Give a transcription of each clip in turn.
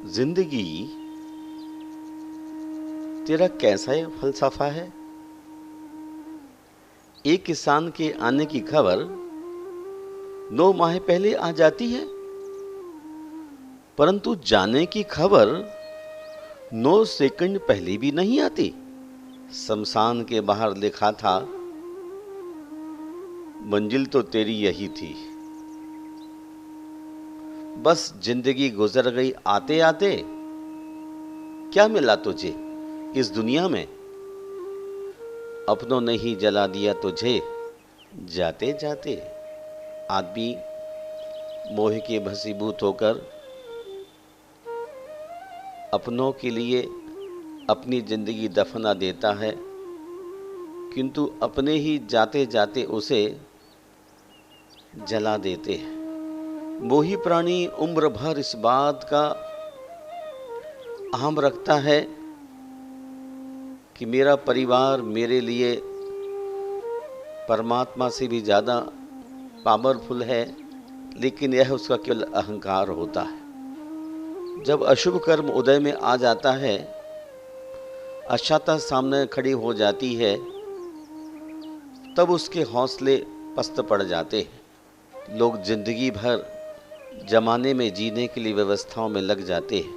जिंदगी तेरा कैसा है फलसफा है। एक किसान के आने की खबर 9 माह पहले आ जाती है, परंतु जाने की खबर 9 सेकंड पहले भी नहीं आती। शमशान के बाहर लिखा था, मंजिल तो तेरी यही थी। बस जिंदगी गुजर गई आते आते। क्या मिला तुझे इस दुनिया में? अपनों ने ही जला दिया तुझे जाते जाते। आदमी मोह के भसीभूत होकर अपनों के लिए अपनी जिंदगी दफना देता है, किंतु अपने ही जाते जाते उसे जला देते हैं। मोही प्राणी उम्र भर इस बात का अहम रखता है कि मेरा परिवार मेरे लिए परमात्मा से भी ज़्यादा पावरफुल है, लेकिन यह उसका केवल अहंकार होता है। जब अशुभ कर्म उदय में आ जाता है, अक्षता सामने खड़ी हो जाती है, तब उसके हौसले पस्त पड़ जाते हैं। लोग जिंदगी भर जमाने में जीने के लिए व्यवस्थाओं में लग जाते हैं,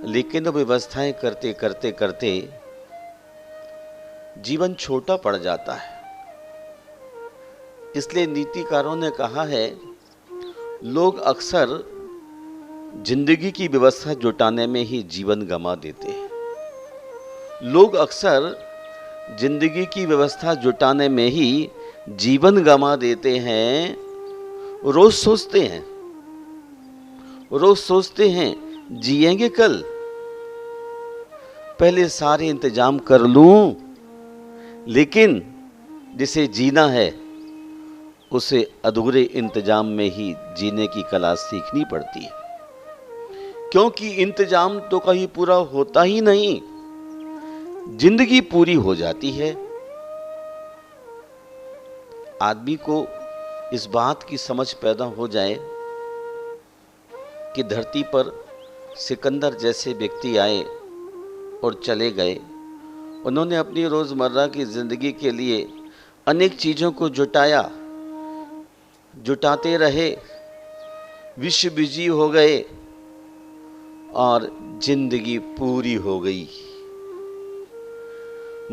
लेकिन वो व्यवस्थाएं करते करते करते जीवन छोटा पड़ जाता है। इसलिए नीतिकारों ने कहा है, लोग अक्सर जिंदगी की व्यवस्था जुटाने में ही जीवन गंवा देते हैं। लोग अक्सर जिंदगी की व्यवस्था जुटाने में ही जीवन गंवा देते हैं। रोज सोचते हैं जिएंगे कल, पहले सारे इंतजाम कर लूं। लेकिन जिसे जीना है उसे अधूरे इंतजाम में ही जीने की कला सीखनी पड़ती है, क्योंकि इंतजाम तो कहीं पूरा होता ही नहीं, जिंदगी पूरी हो जाती है। आदमी को इस बात की समझ पैदा हो जाए कि धरती पर सिकंदर जैसे व्यक्ति आए और चले गए। उन्होंने अपनी रोज़मर्रा की ज़िंदगी के लिए अनेक चीज़ों को जुटाते रहे, विश्व बिजी हो गए और जिंदगी पूरी हो गई।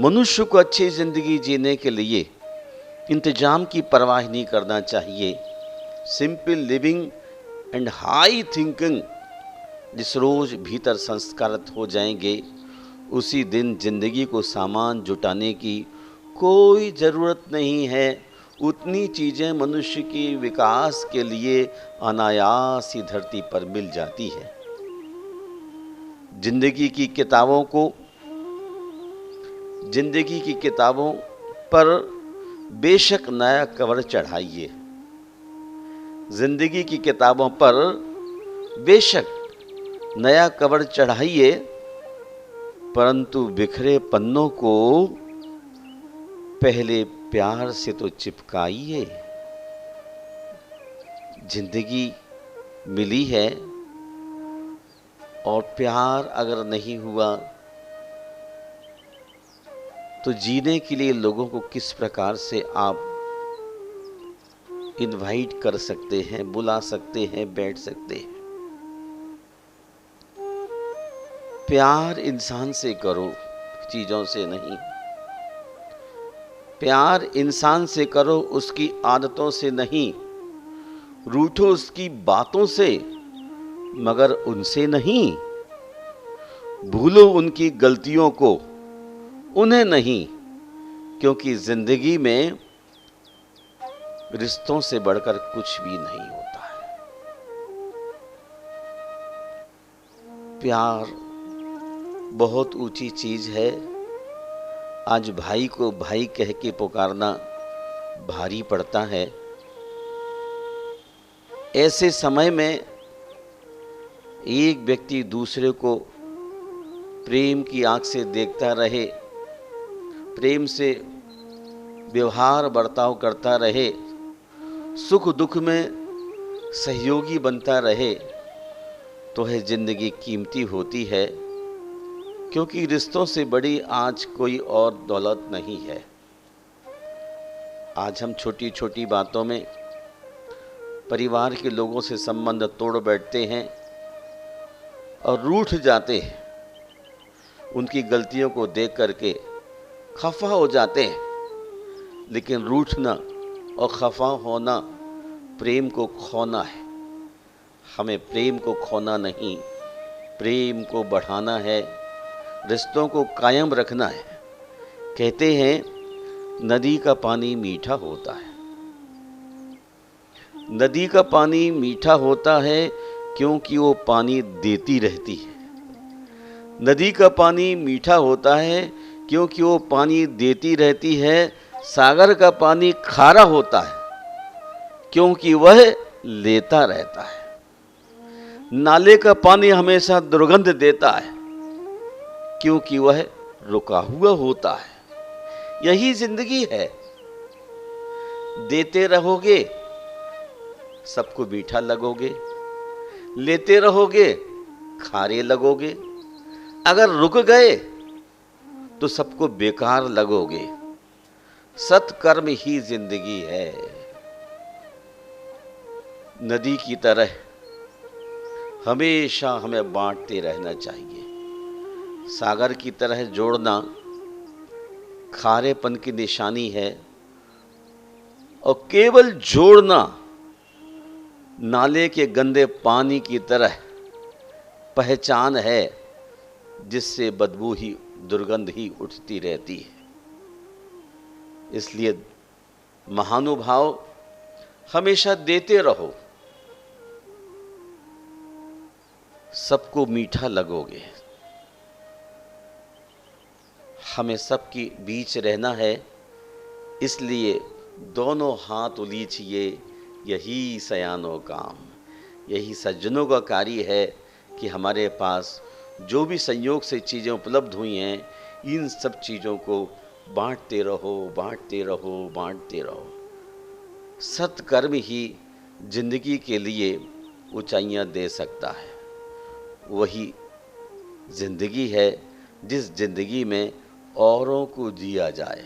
मनुष्य को अच्छी ज़िंदगी जीने के लिए इंतजाम की परवाह नहीं करना चाहिए। Simple living and high thinking जिस रोज भीतर संस्कारित हो जाएंगे, उसी दिन जिंदगी को सामान जुटाने की कोई ज़रूरत नहीं है। उतनी चीज़ें मनुष्य की विकास के लिए अनायास ही धरती पर मिल जाती है। जिंदगी की किताबों पर बेशक नया कवर चढ़ाइए। जिंदगी की किताबों पर बेशक नया कवर चढ़ाइए, परंतु बिखरे पन्नों को पहले प्यार से तो चिपकाइए। जिंदगी मिली है और प्यार अगर नहीं हुआ तो जीने के लिए लोगों को किस प्रकार से आप इनवाइट कर सकते हैं, बुला सकते हैं, बैठ सकते हैं। प्यार इंसान से करो, चीजों से नहीं। प्यार इंसान से करो, उसकी आदतों से नहीं। रूठो उसकी बातों से, मगर उनसे नहीं। भूलो उनकी गलतियों को, उन्हें नहीं, क्योंकि जिंदगी में रिश्तों से बढ़कर कुछ भी नहीं होता है। प्यार बहुत ऊंची चीज है। आज भाई को भाई कह के पुकारना भारी पड़ता है। ऐसे समय में एक व्यक्ति दूसरे को प्रेम की आंख से देखता रहे, प्रेम से व्यवहार बर्ताव करता रहे, सुख दुख में सहयोगी बनता रहे, तो है जिंदगी कीमती होती है, क्योंकि रिश्तों से बड़ी आज कोई और दौलत नहीं है। आज हम छोटी छोटी बातों में परिवार के लोगों से संबंध तोड़ बैठते हैं और रूठ जाते हैं। उनकी गलतियों को देख करके खफा हो जाते हैं, लेकिन रूठना और खफा होना प्रेम को खोना है। हमें प्रेम को खोना नहीं, प्रेम को बढ़ाना है, रिश्तों को कायम रखना है। कहते हैं नदी का पानी मीठा होता है। नदी का पानी मीठा होता है क्योंकि वो पानी देती रहती है। नदी का पानी मीठा होता है क्योंकि वो पानी देती रहती है। सागर का पानी खारा होता है क्योंकि वह लेता रहता है। नाले का पानी हमेशा दुर्गंध देता है क्योंकि वह रुका हुआ होता है। यही जिंदगी है। देते रहोगे सबको मीठा लगोगे, लेते रहोगे खारे लगोगे। अगर रुक गए तो सबको बेकार लगोगे। सत्कर्म ही जिंदगी है। नदी की तरह हमेशा हमें बांटते रहना चाहिए। सागर की तरह जोड़ना खारेपन की निशानी है और केवल जोड़ना नाले के गंदे पानी की तरह पहचान है, जिससे बदबू ही दुर्गंध ही उठती रहती है। इसलिए महानुभाव हमेशा देते रहो, सबको मीठा लगोगे। हमें सबके बीच रहना है, इसलिए दोनों हाथ उलीचिए, यही सयानो काम। यही सज्जनों का कार्य है कि हमारे पास जो भी संयोग से चीज़ें उपलब्ध हुई हैं, इन सब चीज़ों को बांटते रहो, बांटते रहो, बांटते रहो। सत्कर्म ही जिंदगी के लिए ऊंचाइयां दे सकता है। वही जिंदगी है जिस जिंदगी में औरों को जिया जाए।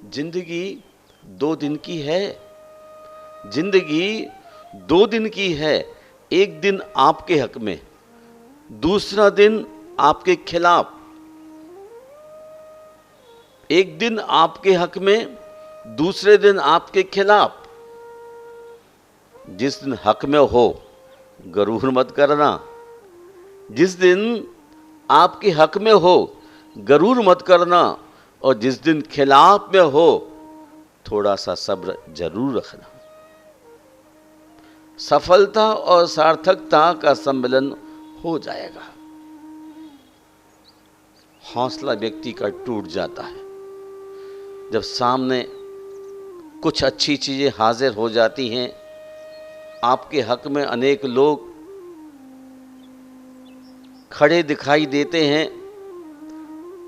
जिंदगी 2 दिन की है। जिंदगी 2 दिन की है। एक दिन आपके हक में, दूसरा दिन आपके खिलाफ। एक दिन आपके हक में, दूसरे दिन आपके खिलाफ। जिस दिन हक में हो गरूर मत करना। जिस दिन आपके हक में हो गरूर मत करना, और जिस दिन खिलाफ में हो थोड़ा सा सब्र जरूर रखना। सफलता और सार्थकता का सम्मिलन हो जाएगा। हौसला व्यक्ति का टूट जाता है जब सामने कुछ अच्छी चीजें हाजिर हो जाती हैं। आपके हक में अनेक लोग खड़े दिखाई देते हैं,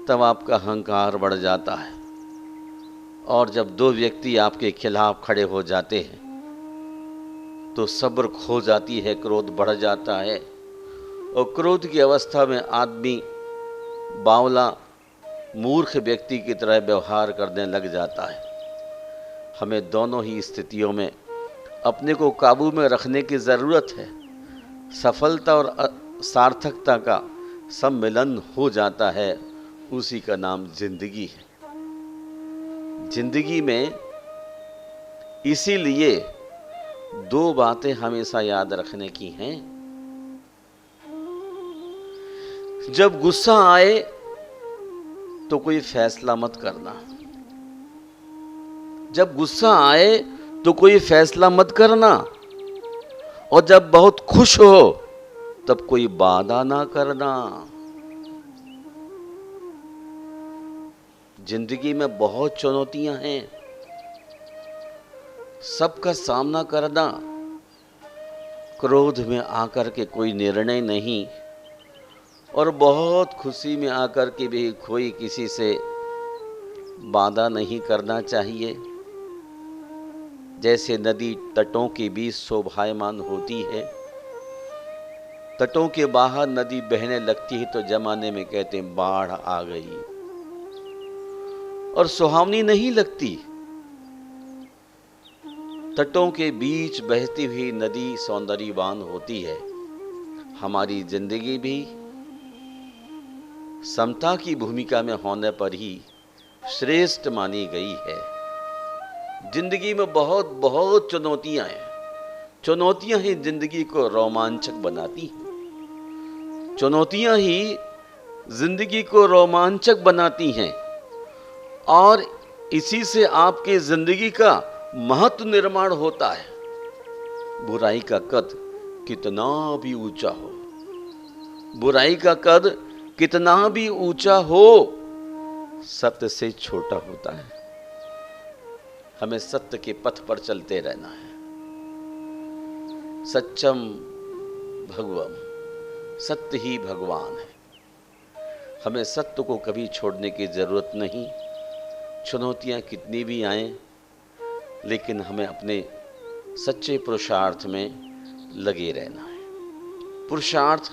तब आपका अहंकार बढ़ जाता है। और जब 2 व्यक्ति आपके खिलाफ खड़े हो जाते हैं तो सब्र खो जाती है, क्रोध बढ़ जाता है। और क्रोध की अवस्था में आदमी बावला मूर्ख व्यक्ति की तरह व्यवहार करने लग जाता है। हमें दोनों ही स्थितियों में अपने को काबू में रखने की ज़रूरत है। सफलता और सार्थकता का सम्मिलन हो जाता है, उसी का नाम जिंदगी है। जिंदगी में इसीलिए 2 बातें हमेशा याद रखने की हैं। जब गुस्सा आए तो कोई फैसला मत करना। जब गुस्सा आए तो कोई फैसला मत करना। और जब बहुत खुश हो तब कोई बाधा ना करना। जिंदगी में बहुत चुनौतियां हैं, सबका सामना करना। क्रोध में आकर के कोई निर्णय नहीं, और बहुत खुशी में आकर के भी कोई किसी से बाधा नहीं करना चाहिए। जैसे नदी तटों के बीच शोभायमान होती है, तटों के बाहर नदी बहने लगती है तो जमाने में कहते हैं बाढ़ आ गई, और सुहावनी नहीं लगती। तटों के बीच बहती हुई नदी सौंदर्यवान होती है। हमारी जिंदगी भी समता की भूमिका में होने पर ही श्रेष्ठ मानी गई है। जिंदगी में बहुत बहुत चुनौतियां हैं। चुनौतियां ही जिंदगी को रोमांचक बनाती हैं। चुनौतियां ही जिंदगी को रोमांचक बनाती हैं, और इसी से आपकी जिंदगी का महत्व निर्माण होता है। बुराई का कद कितना भी ऊंचा हो, बुराई का कद कितना भी ऊंचा हो, सत्य से छोटा होता है। हमें सत्य के पथ पर चलते रहना है। सत्यम भगवम, सत्य ही भगवान है। हमें सत्य को कभी छोड़ने की जरूरत नहीं। चुनौतियां कितनी भी आएं, लेकिन हमें अपने सच्चे पुरुषार्थ में लगे रहना है। पुरुषार्थ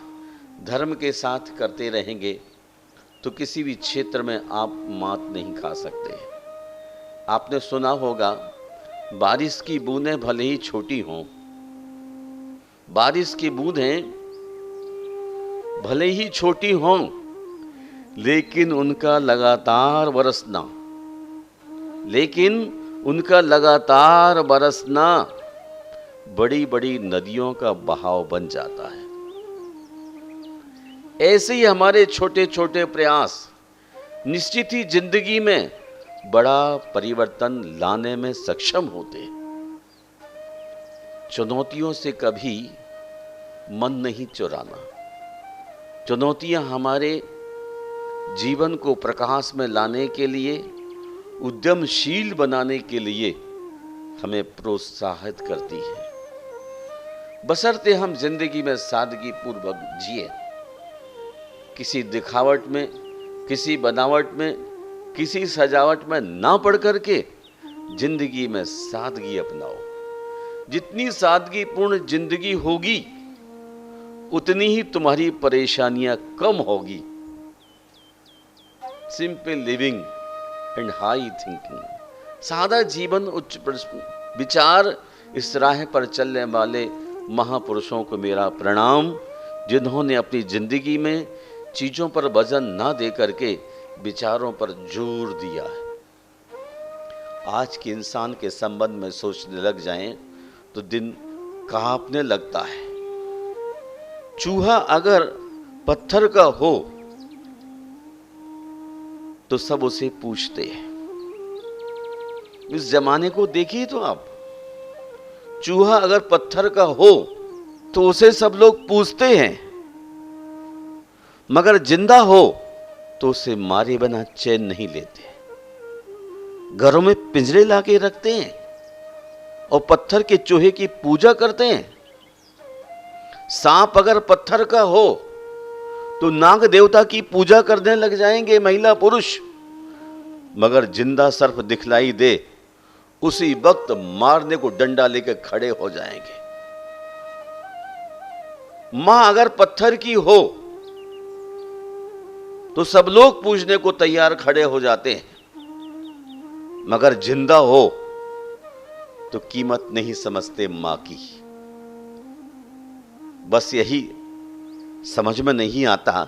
धर्म के साथ करते रहेंगे तो किसी भी क्षेत्र में आप मात नहीं खा सकते। आपने सुना होगा, बारिश की बूंदें भले ही छोटी हों, बारिश की बूंदें भले ही छोटी हों, लेकिन उनका लगातार बरसना, बड़ी बड़ी नदियों का बहाव बन जाता है। ऐसे ही हमारे छोटे छोटे प्रयास निश्चित ही जिंदगी में बड़ा परिवर्तन लाने में सक्षम होते हैं। चुनौतियों से कभी मन नहीं चुराना। चुनौतियां हमारे जीवन को प्रकाश में लाने के लिए, उद्यमशील बनाने के लिए हमें प्रोत्साहित करती है। बशर्ते हम जिंदगी में सादगी पूर्वक जिए। किसी दिखावट में, किसी बनावट में, किसी सजावट में ना पड़ करके जिंदगी में सादगी अपनाओ। जितनी सादगीपूर्ण जिंदगी होगी उतनी ही तुम्हारी परेशानियां कम होगी। Simple living and high thinking, सादा जीवन उच्च विचार, इस राह पर चलने वाले महापुरुषों को मेरा प्रणाम, जिन्होंने अपनी जिंदगी में चीजों पर वजन ना दे करके विचारों पर जोर दिया है। आज के इंसान के संबंध में सोचने लग जाएं तो दिन कांपने लगता है। चूहा अगर पत्थर का हो तो सब उसे पूछते हैं। इस जमाने को देखिए तो आप, चूहा अगर पत्थर का हो तो उसे सब लोग पूछते हैं, मगर जिंदा हो तो उसे मारे बिना चैन नहीं लेते। घरों में पिंजरे लाके रखते हैं और पत्थर के चूहे की पूजा करते हैं। सांप अगर पत्थर का हो तो नाग देवता की पूजा करने लग जाएंगे महिला पुरुष, मगर जिंदा सर्प दिखलाई दे उसी वक्त मारने को डंडा लेकर खड़े हो जाएंगे। मां अगर पत्थर की हो तो सब लोग पूजने को तैयार खड़े हो जाते हैं, मगर जिंदा हो तो कीमत नहीं समझते मां की। बस यही समझ में नहीं आता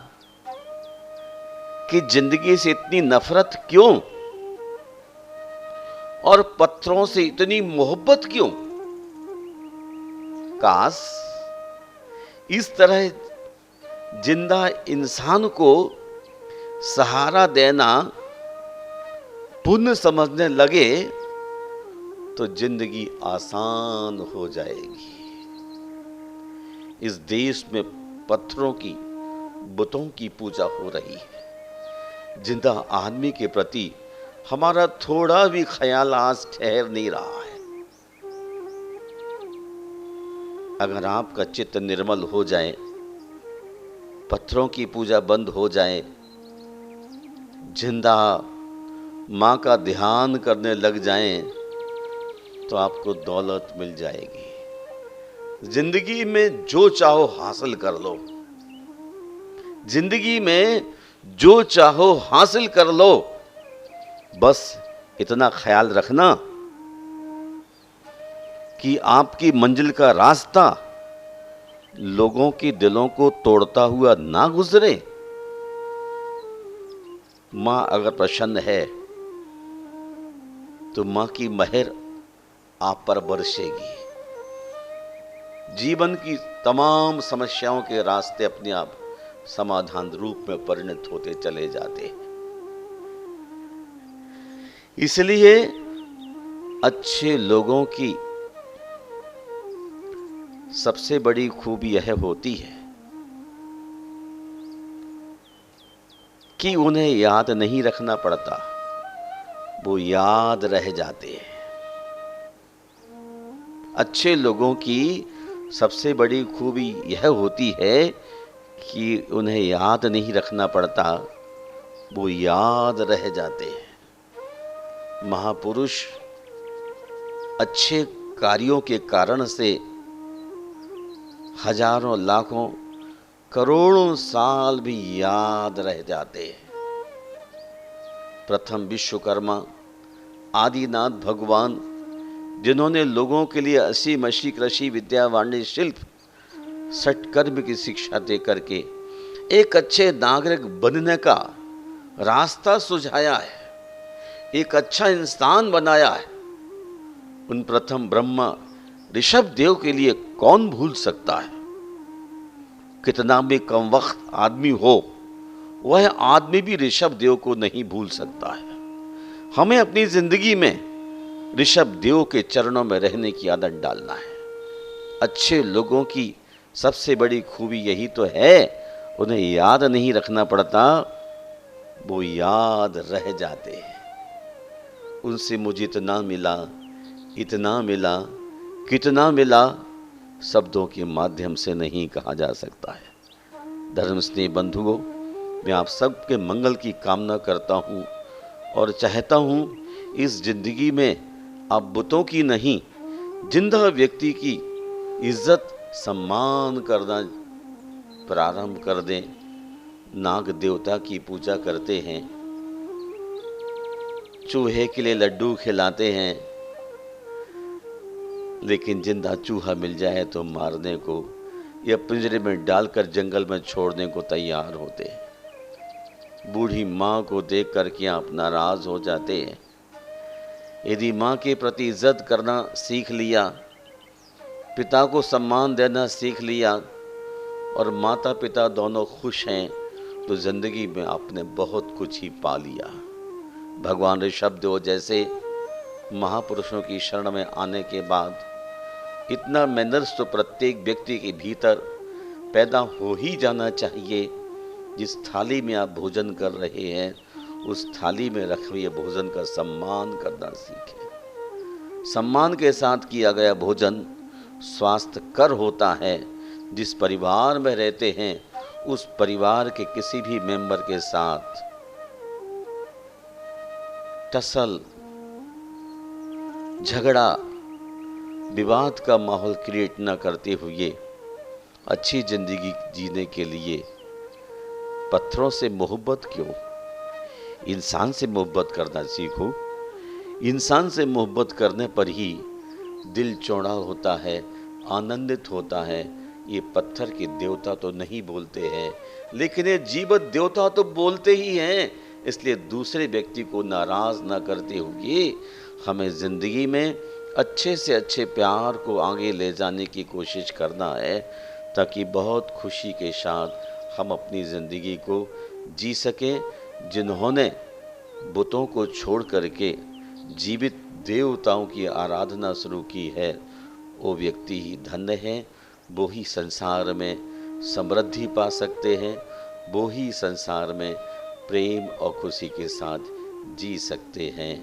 कि जिंदगी से इतनी नफरत क्यों और पत्थरों से इतनी मोहब्बत क्यों। काश इस तरह जिंदा इंसान को सहारा देना पुण्य समझने लगे तो जिंदगी आसान हो जाएगी। इस देश में पत्थरों की, बुतों की पूजा हो रही है। जिंदा आदमी के प्रति हमारा थोड़ा भी ख्याल आज ठहर नहीं रहा है। अगर आपका चित्त निर्मल हो जाए, पत्थरों की पूजा बंद हो जाए, जिंदा मां का ध्यान करने लग जाएं, तो आपको दौलत मिल जाएगी। जिंदगी में जो चाहो हासिल कर लो, जिंदगी में जो चाहो हासिल कर लो, बस इतना ख्याल रखना कि आपकी मंजिल का रास्ता लोगों के दिलों को तोड़ता हुआ ना गुजरे। मां अगर प्रसन्न है तो मां की मेहर आप पर बरसेगी। जीवन की तमाम समस्याओं के रास्ते अपने आप समाधान रूप में परिणत होते चले जाते हैं। इसलिए अच्छे लोगों की सबसे बड़ी खूबी यह होती है कि उन्हें याद नहीं रखना पड़ता, वो याद रह जाते हैं। अच्छे लोगों की सबसे बड़ी खूबी यह होती है कि उन्हें याद नहीं रखना पड़ता, वो याद रह जाते हैं। महापुरुष अच्छे कार्यों के कारण से हजारों लाखों करोड़ों साल भी याद रह जाते हैं। प्रथम विश्वकर्मा आदिनाथ भगवान, जिन्होंने लोगों के लिए असी मशी कृषि विद्या वाणिज्य शिल्प सटकर्म की शिक्षा दे करके एक अच्छे नागरिक बनने का रास्ता सुझाया है, एक अच्छा इंसान बनाया है, उन प्रथम ब्रह्मा ऋषभ देव के लिए कौन भूल सकता है। कितना भी कम वक्त आदमी हो, वह आदमी भी ऋषभ देव को नहीं भूल सकता है। हमें अपनी जिंदगी में ऋषभ देव के चरणों में रहने की आदत डालना है। अच्छे लोगों की सबसे बड़ी खूबी यही तो है, उन्हें याद नहीं रखना पड़ता, वो याद रह जाते हैं। उनसे मुझे इतना मिला, इतना मिला, कितना मिला, शब्दों के माध्यम से नहीं कहा जा सकता है। धर्म स्नेह बंधुओं, मैं आप सबके मंगल की कामना करता हूँ और चाहता हूँ इस जिंदगी में आप बुतों की नहीं, जिंदा व्यक्ति की इज्जत सम्मान करना प्रारंभ कर दें। नाग देवता की पूजा करते हैं, चूहे के लिए लड्डू खिलाते हैं, लेकिन जिंदा चूहा मिल जाए तो मारने को या पिंजरे में डालकर जंगल में छोड़ने को तैयार होते हैं। बूढ़ी माँ को देख कर के आप नाराज हो जाते हैं। यदि माँ के प्रति इज्जत करना सीख लिया, पिता को सम्मान देना सीख लिया और माता पिता दोनों खुश हैं, तो जिंदगी में आपने बहुत कुछ ही पा लिया। भगवान ऋषभ देव जैसे महापुरुषों की शरण में आने के बाद इतना मैनर्स तो प्रत्येक व्यक्ति के भीतर पैदा हो ही जाना चाहिए। जिस थाली में आप भोजन कर रहे हैं, उस थाली में रखे हुए भोजन का सम्मान करना सीखें। सम्मान के साथ किया गया भोजन स्वास्थ्यकर होता है। जिस परिवार में रहते हैं, उस परिवार के किसी भी मेंबर के साथ टसल, झगड़ा, विवाद का माहौल क्रिएट न करते हुए अच्छी जिंदगी जीने के लिए पत्थरों से मोहब्बत क्यों, इंसान से मोहब्बत करना सीखो। इंसान से मोहब्बत करने पर ही दिल चौड़ा होता है, आनंदित होता है। ये पत्थर के देवता तो नहीं बोलते हैं, लेकिन ये जीवित देवता तो बोलते ही हैं। इसलिए दूसरे व्यक्ति को नाराज ना करते हुए हमें जिंदगी में अच्छे से अच्छे प्यार को आगे ले जाने की कोशिश करना है, ताकि बहुत खुशी के साथ हम अपनी ज़िंदगी को जी सकें। जिन्होंने बुतों को छोड़ करके जीवित देवताओं की आराधना शुरू की है, वो व्यक्ति ही धन्य हैं। वो ही संसार में समृद्धि पा सकते हैं, वो ही संसार में प्रेम और खुशी के साथ जी सकते हैं।